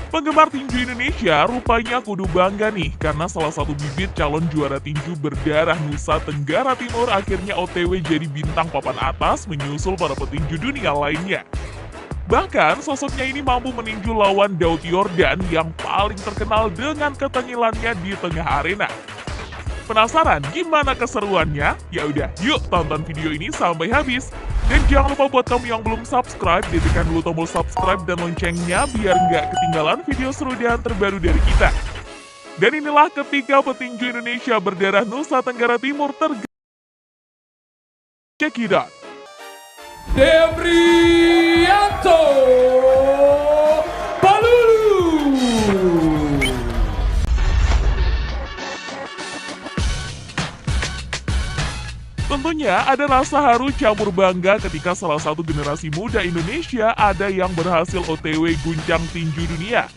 Penggemar tinju Indonesia rupanya kudu bangga nih karena salah satu bibit calon juara tinju berdarah Nusa Tenggara Timur akhirnya OTW jadi bintang papan atas menyusul para petinju dunia lainnya. Bahkan sosoknya ini mampu meninju lawan Daud Yordan yang paling terkenal dengan ketengilannya di tengah arena. Penasaran gimana keseruannya? Ya udah, yuk tonton video ini sampai habis. Dan jangan lupa buat kamu yang belum subscribe, ditekan dulu tombol subscribe dan loncengnya biar nggak ketinggalan video seru dan terbaru dari kita. Dan inilah ketika petinju Indonesia berdarah Nusa Tenggara Timur Check it out. Devrianto Palulu. Tentunya ada rasa haru campur bangga ketika salah satu generasi muda Indonesia ada yang berhasil OTW guncang tinju dunia.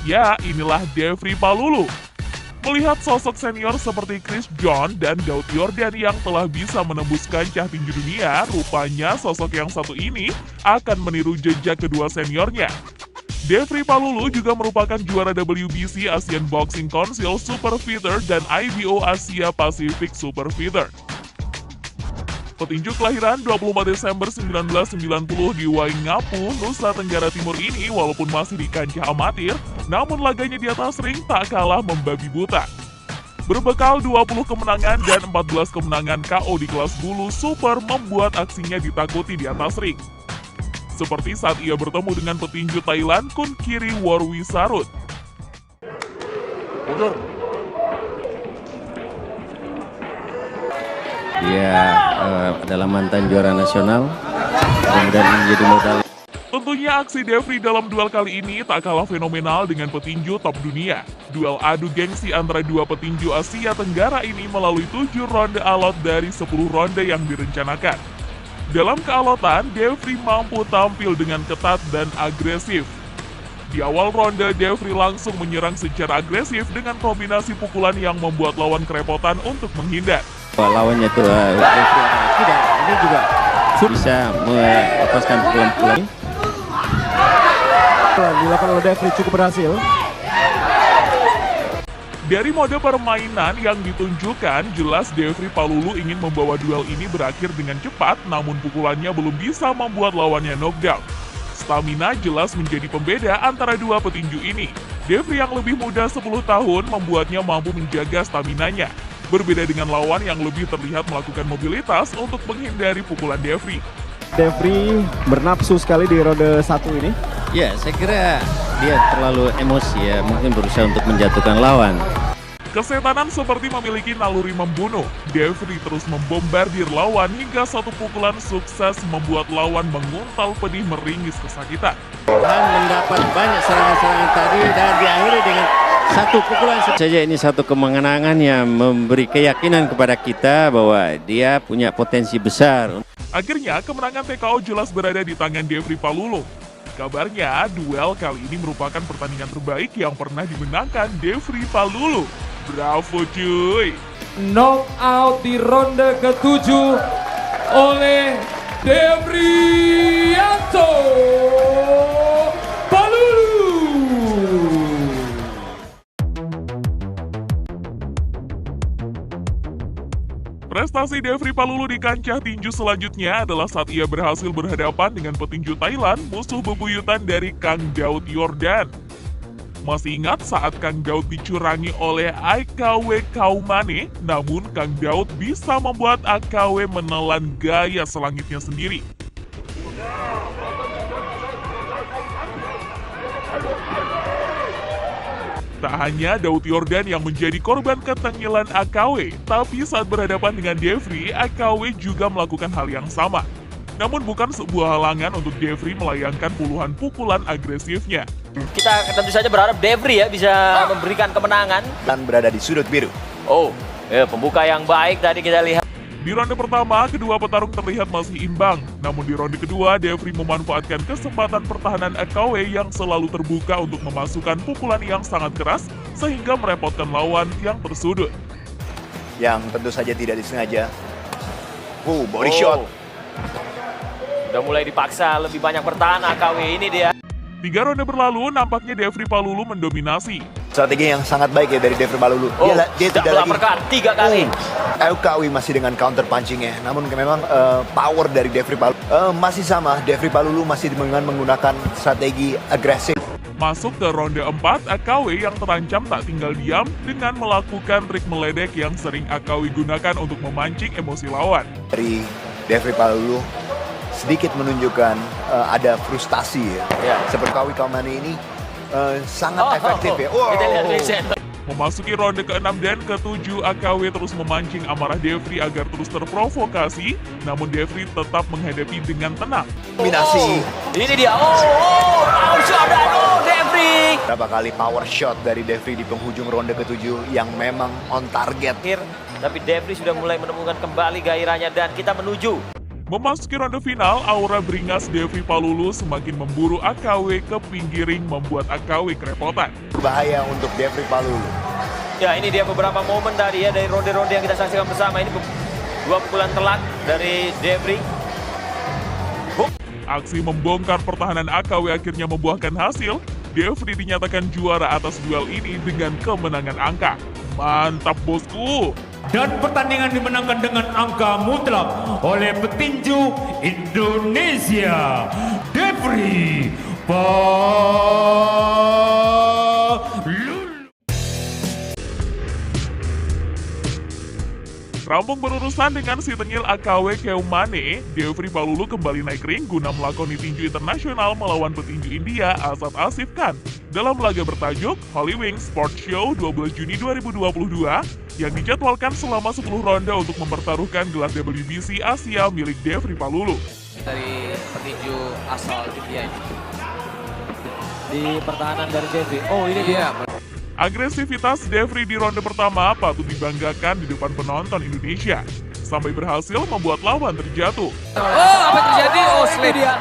Ya, inilah Devri Palulu. Melihat sosok senior seperti Chris John dan Daud Yordan yang telah bisa menembus kancah tinju dunia, rupanya sosok yang satu ini akan meniru jejak kedua seniornya. Devri Palulu juga merupakan juara WBC Asian Boxing Council Super Fighter dan IBO Asia Pacific Super Fighter. Petinju kelahiran 24 Desember 1990 di Waingapu, Nusa Tenggara Timur ini walaupun masih di kancah amatir, namun laganya di atas ring tak kalah membabi buta. Berbekal 20 kemenangan dan 14 kemenangan KO di kelas bulu super membuat aksinya ditakuti di atas ring. Seperti saat ia bertemu dengan petinju Thailand Kun Kiri Worwisarut. Dia adalah mantan juara nasional, kemudian menjadi modal. Tentunya aksi Devri dalam duel kali ini tak kalah fenomenal dengan petinju top dunia. Duel adu gengsi antara dua petinju Asia Tenggara ini melalui 7 ronde alot dari 10 ronde yang direncanakan. Dalam kealotan, Devri mampu tampil dengan ketat dan agresif. Di awal ronde, Devri langsung menyerang secara agresif dengan kombinasi pukulan yang membuat lawan kerepotan untuk menghindar. Lawannya itu tidak, ini juga bisa melepaskan pukulan-pukulan. Dilakukan oleh Devri cukup berhasil. Dari mode permainan yang ditunjukkan, jelas Devri Palulu ingin membawa duel ini berakhir dengan cepat, namun pukulannya belum bisa membuat lawannya knockdown. Stamina jelas menjadi pembeda antara dua petinju ini. Devri yang lebih muda 10 tahun membuatnya mampu menjaga staminanya. Berbeda dengan lawan yang lebih terlihat melakukan mobilitas untuk menghindari pukulan Devri. Devri bernapsu sekali di ronde 1 ini. Ya, saya kira dia terlalu emosi ya, mungkin berusaha untuk menjatuhkan lawan. Kesetanan seperti memiliki naluri membunuh. Devri terus membombardir lawan hingga satu pukulan sukses membuat lawan menguntal pedih meringis kesakitan. Han mendapat banyak serangan-serangan tadi dan diakhiri dengan satu pukulan saja. Ini satu kemenangan yang memberi keyakinan kepada kita bahwa dia punya potensi besar. Akhirnya, kemenangan TKO jelas berada di tangan Devri Palulu. Kabarnya, duel kali ini merupakan pertandingan terbaik yang pernah dimenangkan Devri Palulu. Bravo cuy! Knockout di ronde ke-7 oleh Devrianto Palulu. Prestasi Devri Palulu di kancah tinju selanjutnya adalah saat ia berhasil berhadapan dengan petinju Thailand, musuh bebuyutan dari Kang Daud Yordan. Masih ingat saat Kang Daud dicurangi oleh AKW Kaumane, namun Kang Daud bisa membuat AKW menelan gaya selangitnya sendiri. Tak hanya Daud Yordan yang menjadi korban ketengilan AKW, tapi saat berhadapan dengan Devri, AKW juga melakukan hal yang sama. Namun bukan sebuah halangan untuk Devri melayangkan puluhan pukulan agresifnya. Kita tentu saja berharap Devri ya bisa memberikan kemenangan. Dan berada di sudut biru. Oh, ya, pembuka yang baik tadi kita lihat. Di ronde pertama, kedua petarung terlihat masih imbang. Namun di ronde kedua, Devri memanfaatkan kesempatan pertahanan AKW yang selalu terbuka untuk memasukkan pukulan yang sangat keras, sehingga merepotkan lawan yang tersudut. Yang tentu saja tidak disengaja. Body shot. Udah mulai dipaksa lebih banyak bertahan AKW ini dia. 3 ronde berlalu, nampaknya Devri Palulu mendominasi. Strategi yang sangat baik ya dari Devri Palulu. Dia tidak lagi uppercut 3 kali. Eukawi masih dengan counter punchingnya. Namun memang power dari Devri Palulu masih sama. Devri Palulu masih dengan menggunakan strategi agresif. Masuk ke ronde 4, AKW yang terancam tak tinggal diam dengan melakukan trik meledek yang sering AKW gunakan untuk memancing emosi lawan. Dari Devri Palulu sedikit menunjukkan ada frustasi ya. Seperti Kawi Kamani ini sangat efektif ya. Kita lihat Vincent. Memasuki ronde ke-6 dan ke-7, AKW terus memancing amarah Devri agar terus terprovokasi, namun Devri tetap menghadapi dengan tenang. Dominasi. Ini dia. Power shot dan Devri. Berapa kali power shot dari Devri di penghujung ronde ke-7 yang memang on target. Tapi Devri sudah mulai menemukan kembali gairahnya dan kita menuju. Memasuki ronde final, aura beringas Devri Palulu semakin memburu AKW ke pinggir ring membuat AKW kerepotan. Bahaya untuk Devri Palulu. Ya, ini dia beberapa momen tadi ya dari ronde-ronde yang kita saksikan bersama. Ini 2 pukulan telak dari Devri. Aksi membongkar pertahanan AKW akhirnya membuahkan hasil. Devri dinyatakan juara atas duel ini dengan kemenangan angka. Mantap bosku! Dan pertandingan dimenangkan dengan angka mutlak oleh petinju Indonesia, Devri Palulu. Rampung berurusan dengan si tengil AKW Keumane, Devri Palulu kembali naik ring guna melakoni tinju internasional melawan petinju India Asad Asif Khan dalam laga bertajuk Holy Wings Sports Show 12 Juni 2022 yang dijadwalkan selama 10 ronde untuk mempertaruhkan gelar WBC Asia milik Devri Palulu. Dari petinju asal India ini. Di pertahanan dari Devri. Oh, ini dia. Agresivitas Devri di ronde pertama patut dibanggakan di depan penonton Indonesia, sampai berhasil membuat lawan terjatuh. Apa terjadi? Slip dia.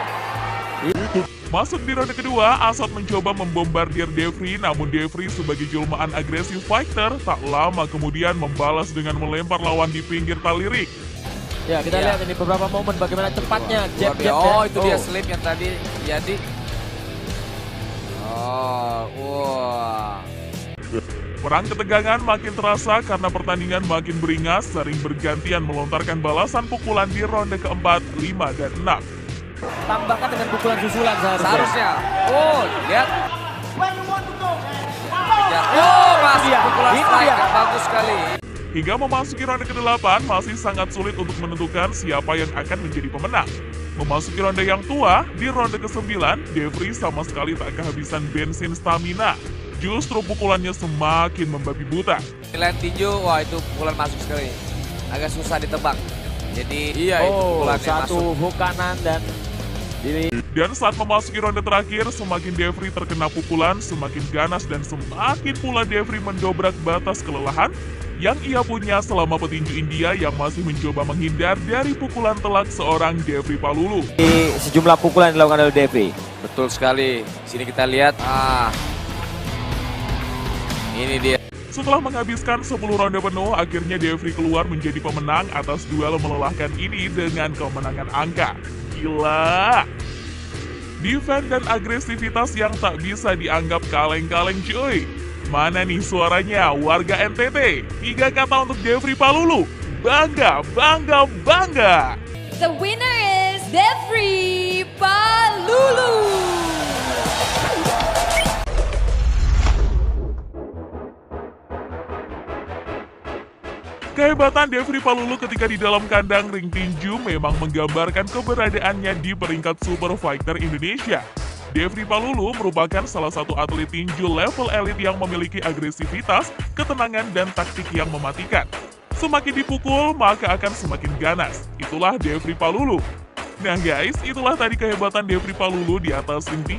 Masuk di ronde kedua, Asad mencoba membombardir Devri, namun Devri sebagai jelmaan agresif fighter tak lama kemudian membalas dengan melempar lawan di pinggir tali ring. Ya, kita lihat ini beberapa momen bagaimana cepatnya jab. Itu dia slip yang tadi jadi. Perang ketegangan makin terasa karena pertandingan makin beringas, sering bergantian melontarkan balasan pukulan di ronde keempat, 5, dan 6. Tambahkan dengan pukulan susulan Seharusnya. Lihat. Masih pukulan strike yang bagus sekali. Hingga memasuki ronde ke-8 masih sangat sulit untuk menentukan siapa yang akan menjadi pemenang. Memasuki ronde yang tua, di ronde ke-9, Devri sama sekali tak kehabisan bensin stamina. Justru pukulannya semakin membabi buta. Nilai tinju, itu pukulan masuk sekali. Agak susah ditebak. Jadi itu pukulannya satu masuk. hook kanan dan ini. Dan saat memasuki ronde terakhir, semakin Devri terkena pukulan, semakin ganas dan semakin pula Devri mendobrak batas kelelahan yang ia punya selama petinju India yang masih mencoba menghindar dari pukulan telak seorang Devri Palulu. Sejumlah pukulan dilakukan oleh Devri. Betul sekali. Sini kita lihat. Ini dia. Setelah menghabiskan 10 ronde penuh, akhirnya Devri keluar menjadi pemenang atas duel melelahkan ini dengan kemenangan angka. Gila! Defense dan agresivitas yang tak bisa dianggap kaleng-kaleng cuy. Mana nih suaranya warga NTT? 3 kata untuk Devri Palulu. Bangga, bangga, bangga! The winner is Devri Palulu. Kehebatan Devri Palulu ketika di dalam kandang ring tinju memang menggambarkan keberadaannya di peringkat super fighter Indonesia. Devri Palulu merupakan salah satu atlet tinju level elit yang memiliki agresivitas, ketenangan, dan taktik yang mematikan. Semakin dipukul, maka akan semakin ganas. Itulah Devri Palulu. Nah guys, itulah tadi kehebatan Devri Palulu di atas ring tinju.